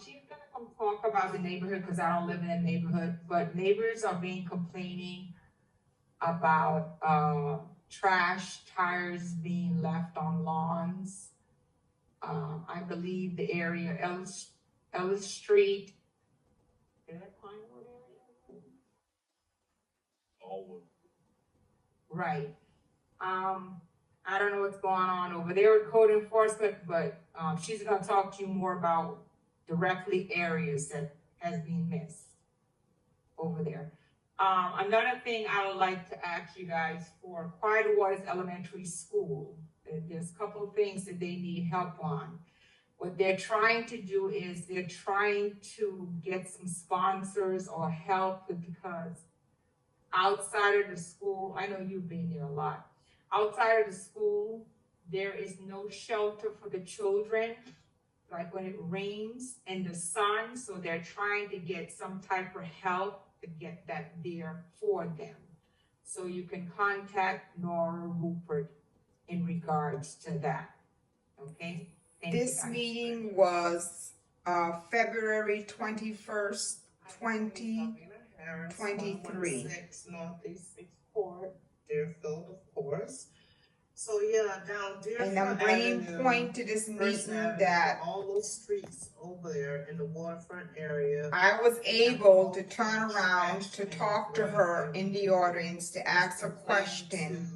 She's gonna come talk about the neighborhood, because I don't live in a neighborhood, but neighbors are complaining about, trash, tires being left on lawns. I believe the area, Ellis Street. Is that Pinewood area? Allwood. Right. I don't know what's going on over there with code enforcement, but, she's gonna talk to you more about directly areas that has been missed over there. Another thing I would like to ask you guys for Quiet Waters Elementary School, there's a couple of things that they need help on. What they're trying to do is they're trying to get some sponsors or help, because outside of the school, I know you've been there a lot, outside of the school, there is no shelter for the children, like when it rains and the sun, so they're trying to get some type of help to get that there for them. So you can contact Nora Rupert in regards to that, okay? This meeting was February 21st, 2023. Northeast 6th Court, Deerfield, of course. So yeah, down Deerfield and I'm bringing Avenue, point to this meeting Avenue, that all those streets over there in the waterfront area, I was able to turn around to talk to her in the audience to ask a question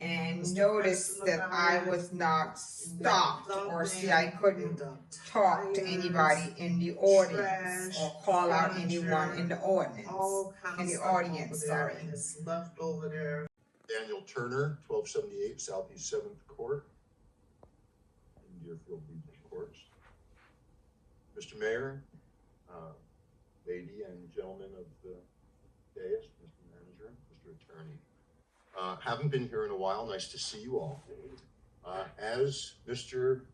and notice that I was not stopped, or see I couldn't talk to anybody in the audience or call out anyone in the audience, sorry. It's left over there. Daniel Turner, 1278 Southeast 7th Court in Deerfield Regional Courts. Mr. Mayor, lady and gentlemen of the dais, Mr. Manager, Mr. Attorney. Haven't been here in a while. Nice to see you all. As Mr.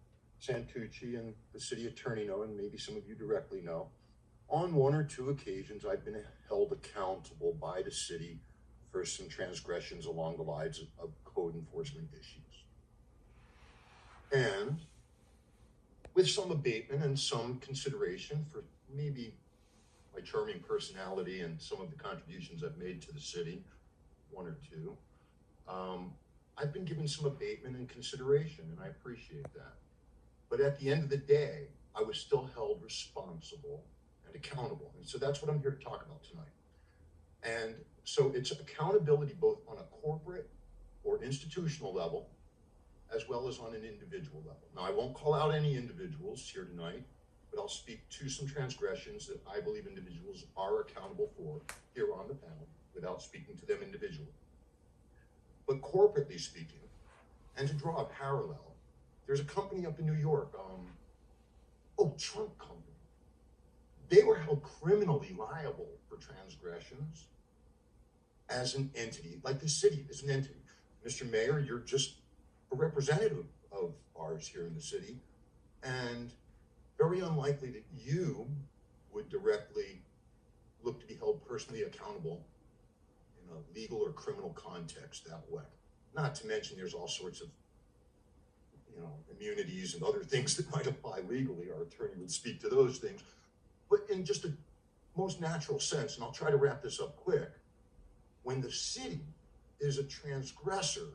Santucci and the city attorney know, and maybe some of you directly know, on one or two occasions, I've been held accountable by the city for some transgressions along the lines of code enforcement issues. And with some abatement and some consideration for maybe my charming personality and some of the contributions I've made to the city, one or two, I've been given some abatement and consideration, and I appreciate that. But at the end of the day, I was still held responsible and accountable. And so that's what I'm here to talk about tonight. And so it's accountability both on a corporate or institutional level, as well as on an individual level. Now, I won't call out any individuals here tonight, but I'll speak to some transgressions that I believe individuals are accountable for here on the panel without speaking to them individually. But corporately speaking, and to draw a parallel, there's a company up in New York, Trump Company. They were held criminally liable for transgressions as an entity, like the city is an entity. Mr. Mayor, you're just a representative of ours here in the city, and very unlikely that you would directly look to be held personally accountable in a legal or criminal context that way. Not to mention there's all sorts of immunities and other things that might apply legally. Our attorney would speak to those things. But in just a most natural sense, and I'll try to wrap this up quick, when the city is a transgressor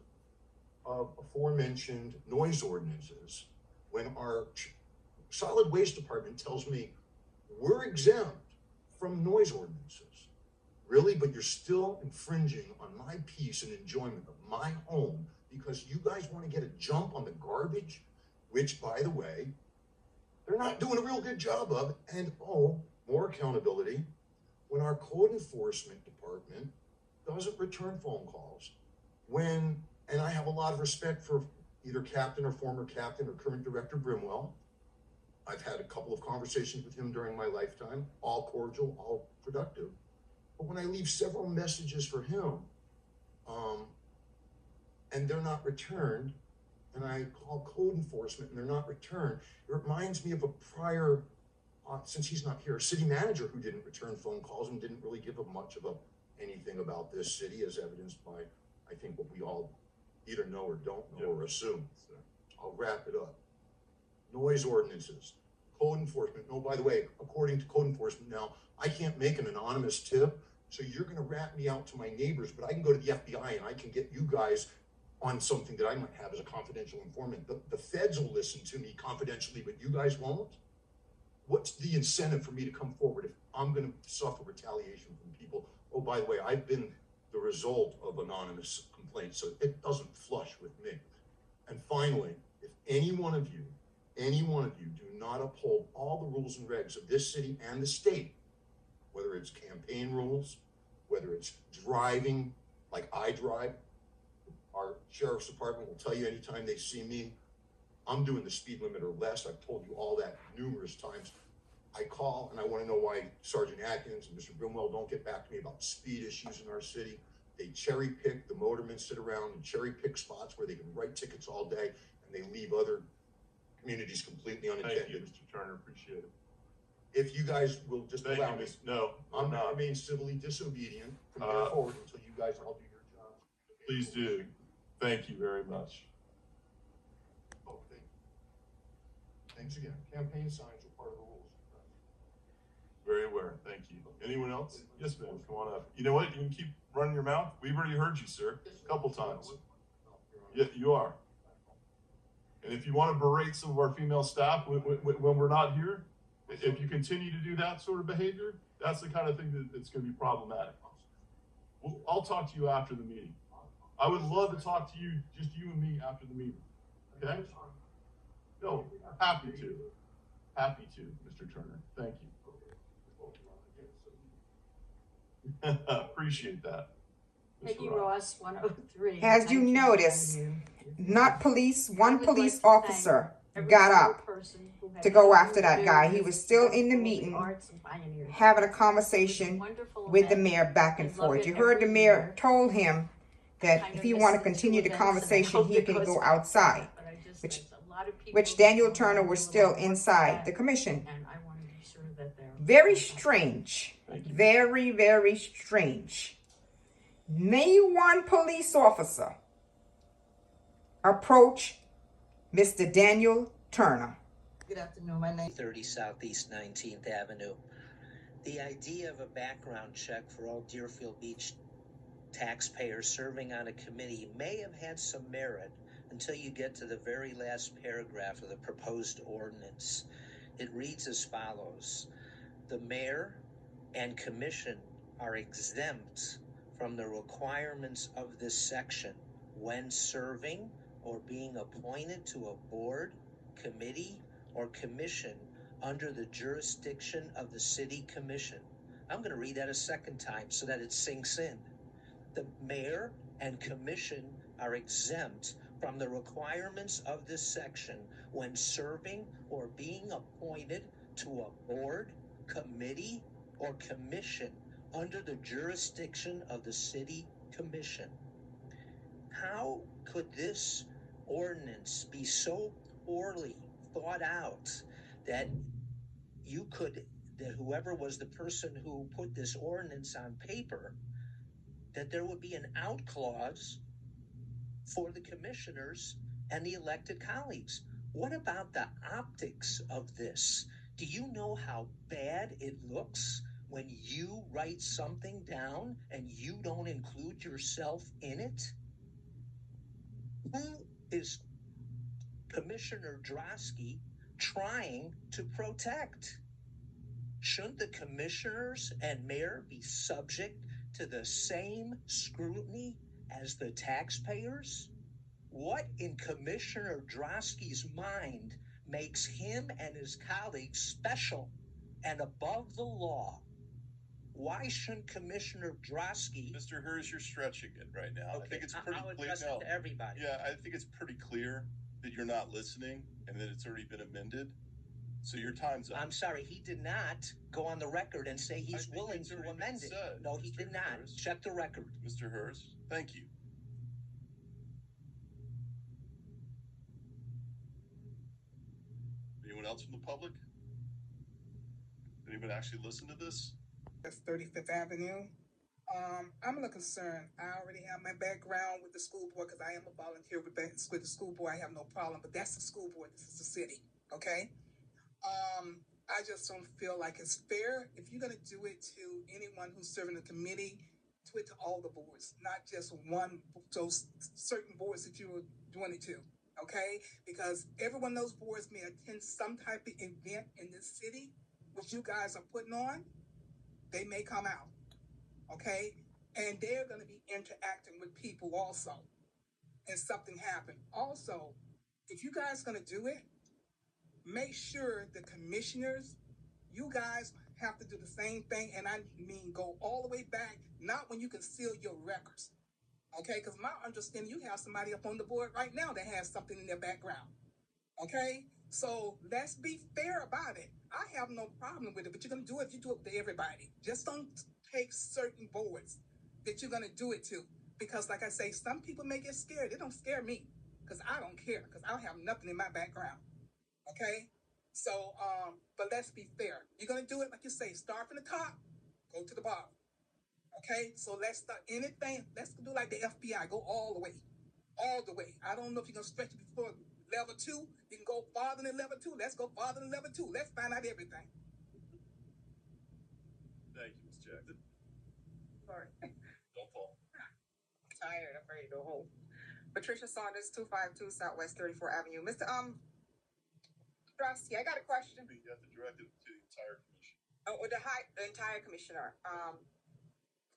of aforementioned noise ordinances, when our solid waste department tells me we're exempt from noise ordinances, really, but you're still infringing on my peace and enjoyment of my home because you guys want to get a jump on the garbage, which, by the way, they're not doing a real good job of. And more accountability, when our code enforcement department doesn't return phone calls, and I have a lot of respect for either Captain or former Captain or current Director Brimwell. I've had a couple of conversations with him during my lifetime, all cordial, all productive. But when I leave several messages for him, and they're not returned, and I call code enforcement and they're not returned, it reminds me of a prior, since he's not here, a city manager who didn't return phone calls and didn't really give much of anything about this city, as evidenced by, I think, what we all either know or don't know or assume. So I'll wrap it up. Noise ordinances, code enforcement. No, by the way, according to code enforcement now, I can't make an anonymous tip. So you're gonna rat me out to my neighbors, but I can go to the FBI and I can get you guys on something that I might have as a confidential informant. The feds will listen to me confidentially, but you guys won't? What's the incentive for me to come forward if I'm gonna suffer retaliation from people? Oh, by the way, I've been the result of anonymous complaints, so it doesn't flush with me. And finally, if any one of you do not uphold all the rules and regs of this city and the state, whether it's campaign rules, whether it's driving like I drive, our sheriff's department will tell you anytime they see me, I'm doing the speed limit or less. I've told you all that numerous times. I call and I want to know why Sergeant Atkins and Mr. Brimwell don't get back to me about speed issues in our city. They cherry pick, the motormen sit around and cherry pick spots where they can write tickets all day, and they leave other communities completely unattended. Thank you, Mr. Turner, appreciate it. If you guys will just Thank allow you, me, Ms. No, I'm I'm gonna not. remain civilly disobedient from here forward until you guys all do your jobs. Please do. Thank you very much. Oh, thanks again. Campaign signs are part of the rules. Very aware. Thank you. Anyone else? Yes, ma'am. Come on up. You know what? You can keep running your mouth. We've already heard you, sir, a couple times. Yeah, you are. And if you want to berate some of our female staff when we're not here, if you continue to do that sort of behavior, that's the kind of thing that's going to be problematic. Well, I'll talk to you after the meeting. I would love to talk to you, just you and me, after the meeting. Okay? No, happy to. Happy to, Mr. Turner. Thank you. Appreciate that. Peggy Ross, 103. As you 19th notice, Avenue. not police, one I would police like to officer Every got single up person who had to go anything after to that do guy. He with was still in the the meeting arts and pioneers. having a It was a conversation wonderful with the event. mayor back and I love forth. it You heard the every mayor year. told him that Kind if of he missed want to the two continue the events that I conversation, hope he it can goes go back, outside, but I just- which- there's a lot of people which Daniel who Turner do was a lot still of work for inside that, the commission. and I want to be sure that they're Very strange. Thank you. Very, very strange. May one police officer approach Mr. Daniel Turner. Good afternoon, my name 30 Southeast 19th Avenue. The idea of a background check for all Deerfield Beach taxpayers serving on a committee may have had some merit until you get to the very last paragraph of the proposed ordinance. It reads as follows: the mayor and commission are exempt from the requirements of this section when serving or being appointed to a board, committee, or commission under the jurisdiction of the city commission. I'm going to read that a second time so that it sinks in. The mayor and commission are exempt from the requirements of this section when serving or being appointed to a board, committee, or commission under the jurisdiction of the city commission. How could this ordinance be so poorly thought out that that whoever was the person who put this ordinance on paper, that there would be an out clause for the commissioners and the elected colleagues? What about the optics of this? Do you know how bad it looks when you write something down and you don't include yourself in it? Who is Commissioner Drosky trying to protect? Shouldn't the commissioners and mayor be subject to the same scrutiny as the taxpayers? What in Commissioner Drosky's mind makes him and his colleagues special and above the law? Why shouldn't Commissioner Drosky? Mr. Hers, you're stretching it right now. I think it's pretty I'll clear. address it to everybody. Yeah, I think it's pretty clear that you're not listening and that it's already been amended. So your time's up. I'm sorry, he did not go on the record and say he's think willing it's to already amend been it. said, No, he Mr. did not. Harris. Check the record. Mr. Hers, thank you. Anyone else from the public? Anyone actually listen to this? That's 35th Avenue. I'm a little concerned. I already have my background with the school board because I am a volunteer with the school board. I have no problem, but that's the school board. This is the city, okay? I just don't feel like it's fair. If you're gonna do it to anyone who's serving the committee, do it to all the boards, not just one, those certain boards that you were doing it to, okay? Because every one of those boards may attend some type of event in this city, which you guys are putting on, they may come out, okay? And they're gonna be interacting with people also, and something happened. Also, if you guys gonna do it, make sure the commissioners, you guys have to do the same thing, and I mean go all the way back, not when you can seal your records. Okay, because my understanding, you have somebody up on the board right now that has something in their background. Okay, so let's be fair about it. I have no problem with it, but you're gonna do it, you do it to everybody. Just don't take certain boards that you're gonna do it to. Because like I say, some people may get scared. They don't scare me, because I don't care, because I have nothing in my background. Okay? So, but let's be fair. You're gonna do it like you say, start from the top, go to the bottom. Okay? So let's start anything, let's do like the FBI, go all the way. All the way. I don't know if you're gonna stretch it before level 2. You can go farther than level 2. Let's go farther than level 2. Let's find out everything. Thank you, Ms. Jackson. Sorry. Don't fall. I'm tired. I'm ready to go home. Patricia Saunders, 252 Southwest 34th Avenue. Mr. Drosky, I got a question. You have to direct it to the entire commission. Oh, the entire commissioner.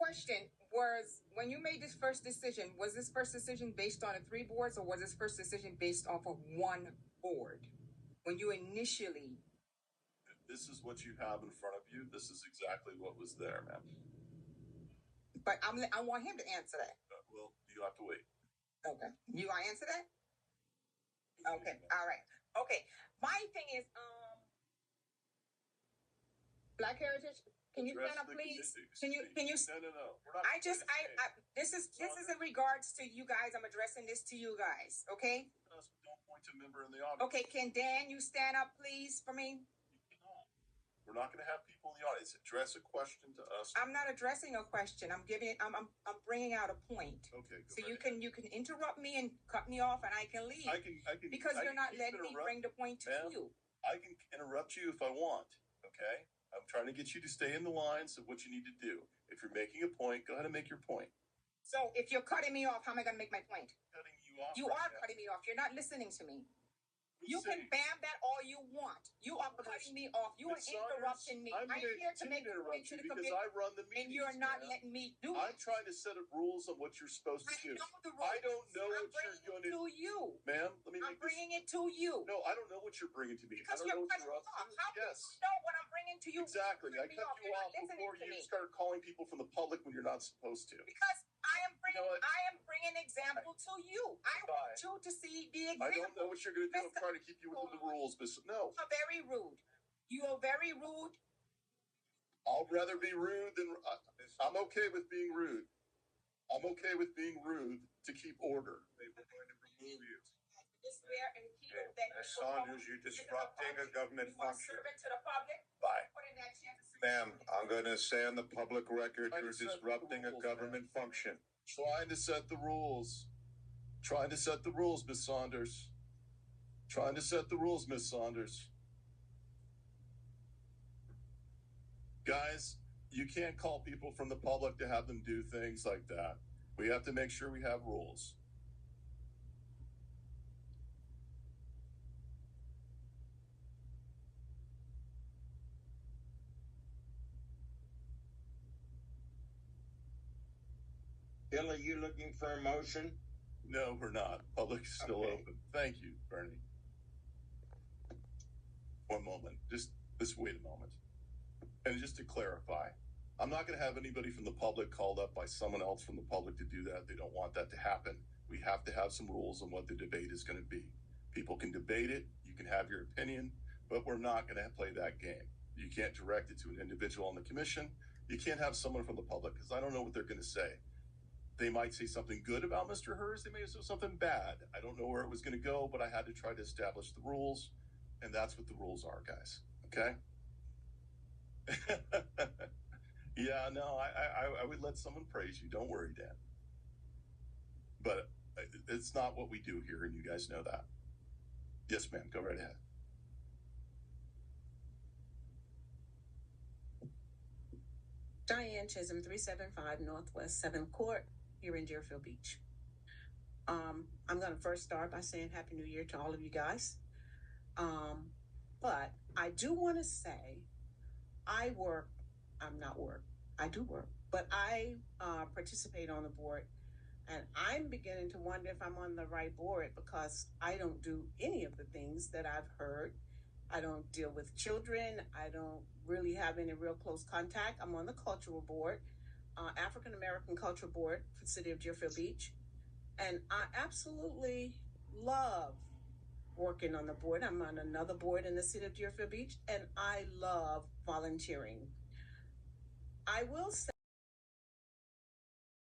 Question was, when you made this first decision, was this first decision based on the 3 boards, or was this first decision based off of 1 board? When you initially, If this is what you have in front of you, this is exactly what was there, ma'am. but I want him to answer that. Well, you have to wait. Okay. You want to answer that? Okay. All right. Okay. My thing is, Black Heritage, can you stand up, please? Can you? No. We're not. This is in regards to you guys. I'm addressing this to you guys. Okay. Don't point to a member in the audience. Okay. Can Dan, you stand up, please, for me? We're not going to have people in the audience address a question to us. I'm not addressing a question. I'm bringing out a point. Okay. So you can interrupt me and cut me off, and I can leave. I can. Because you're not keep letting me bring the point to Ma'am, you. I can interrupt you if I want. Okay. I'm trying to get you to stay in the lines of what you need to do. If you're making a point, go ahead and make your point. So if you're cutting me off, how am I going to make my point? Cutting you off. You are cutting me off. You're not listening to me. You can bam that all you want. You are cutting me off. You are interrupting me. I'm here to make a point to the because committee, I run the meetings, and you're not ma'am. letting me do I'm it. trying to set up rules on what you're supposed to do. I know the rules. I don't know I'm what you're going bringing it to you. Ma'am, let me I'm make this. bringing it to you. No, I don't know what you're bringing to me. Because I don't you're know what cutting you're me up off. to. How Yes. do you know what I'm bringing to you? Exactly. I You're cut you not off listening before to you me. started calling people from the public when you're not supposed to. Because I am bringing, You know what? I am bringing example to you. I want you to see the I don't know example. what you're going to do. I'm Mr. trying to keep you within the rules, but no. You are very rude. You are very rude. I'll rather be rude than I'm okay with being rude. I'm okay with being rude to keep order. They were going to remove you. Ms. Saunders, you're disrupting a government function. To the public. Bye. Ma'am, I'm going to say on the public record, Trying you're to set the disrupting a rules, government function. Trying to set the rules. Trying to set the rules, Miss Saunders. Trying to set the rules, Miss Saunders. Guys, you can't call people from the public to have them do things like that. We have to make sure we have rules. Bill, are you looking for a motion? No, we're not. Public's still Okay. open. Thank you, Bernie. One moment. Just wait a moment. And just to clarify, I'm not going to have anybody from the public called up by someone else from the public to do that. They don't want that to happen. We have to have some rules on what the debate is going to be. People can debate it. You can have your opinion, but we're not going to play that game. You can't direct it to an individual on the commission. You can't have someone from the public because I don't know what they're going to say. They might say something good about Mr. Hers. They may say something bad. I don't know where it was going to go, but I had to try to establish the rules, and that's what the rules are, guys. Okay? Yeah, no, I would let someone praise you. Don't worry, Dan. But it's not what we do here, and you guys know that. Yes, ma'am. Go right ahead. Diane Chisholm, 375 Northwest 7th Court, here in Deerfield Beach. I'm going to first start by saying Happy New Year to all of you guys. But I do want to say I do work, but I participate on the board, and I'm beginning to wonder if I'm on the right board because I don't do any of the things that I've heard. I don't deal with children. I don't really have any real close contact. I'm on the cultural board, African American Cultural Board for the City of Deerfield Beach. And I absolutely love working on the board. I'm on another board in the City of Deerfield Beach, and I love volunteering. I will say